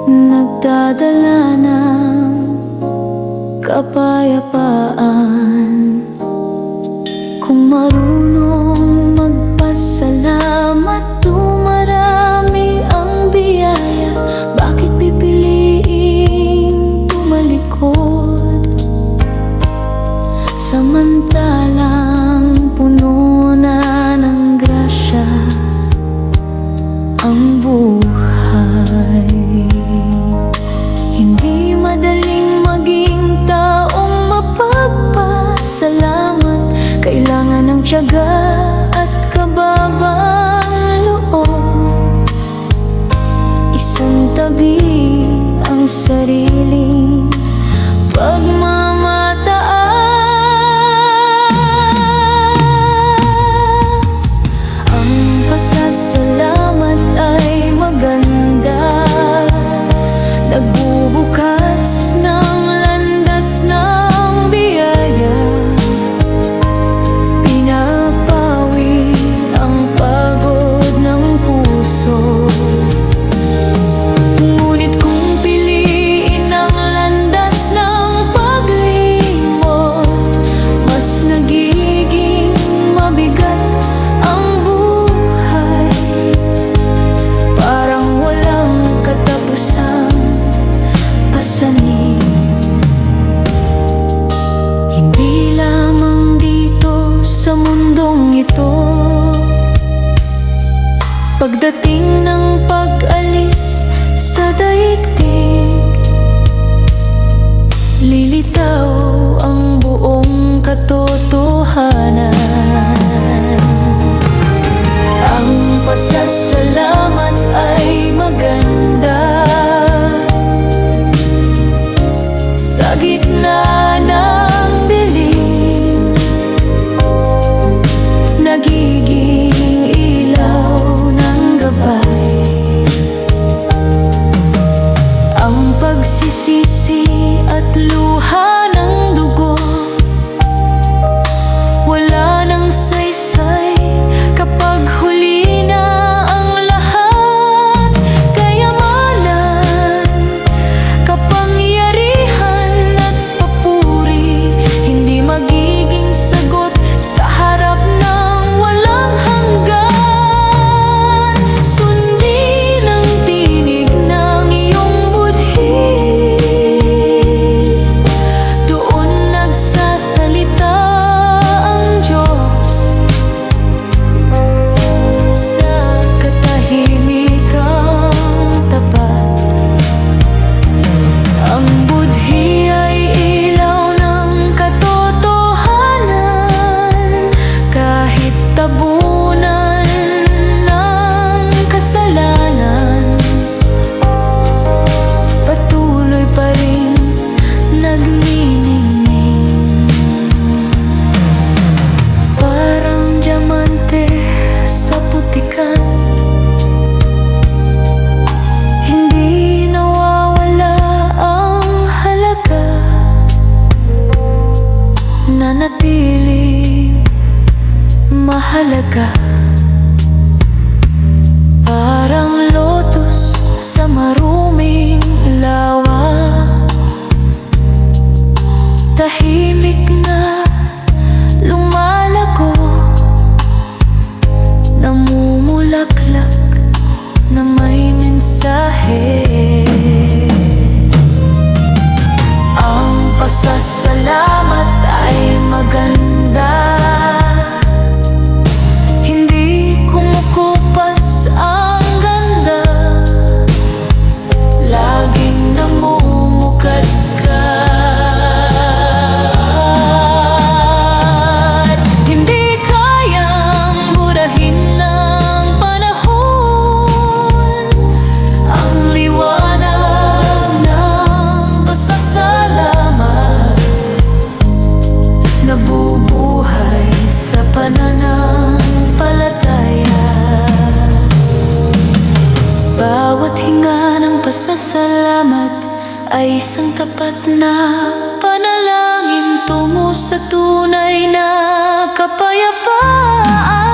nagdadala ng kapayapaan. Kung marunong magpasalamat, dumarami ang biyaya. Bakit pipiliing tumalikod samantalang puno na ng grasya ang buhay? Hindi madaling maging taong mapagpasalamat. Kailangan ng tiyaga at kababang loob. Isang tabi ang sariling pagmamataas. Ang pasasalamat ay maganda, nagbubukas ng landas ng biyaya. Pinapawi ang pagod ng puso. Ngunit kung piliin ang landas ng paglimot, mas nagiging mabigat ang buhay. Parang walang katapusang pasanin. Hindi lamang dito sa mundong ito, pagdating ng pag-alis sa daigdig, lilitaw ang buong katotohanan. Ang pasasalamat ay maganda sa gitna ng dilim, nagiging ilaw ng gabay. Ang pagsisisi at luha ng dugo, wala nang saysay kapag huli na ang lahat. Kayamanan, kapangyarihan at papuri, hindi magiging sagot sa harap ng walang hanggan. Sundin ang tinig ng iyong budhi, doon nagsasalita ang Diyos. Sa katahimikang tapat, ang budhi ay ilaw ng katotohanan. Kahit tabunan ng kasalanan, patuloy pa rin nagniningning. Parang diamante sa putikan, hindi nawawala ang halaga. Nanatili mahalaga. Parang lotus sa maruming lawa, tahimik na lumalago, namumulaklak na may mensahe. Ang pasasalamat ay maganda, hindi kumukupas ang ganda. Laging namumukadkad, hindi kayang burahin ng panahon ang liwanag ng pasasalamat. Nabubuhay sa pananampalataya. Bawat hinga ng pasasalamat ay isang tapat na panalangin tungo sa tunay na kapayapaan.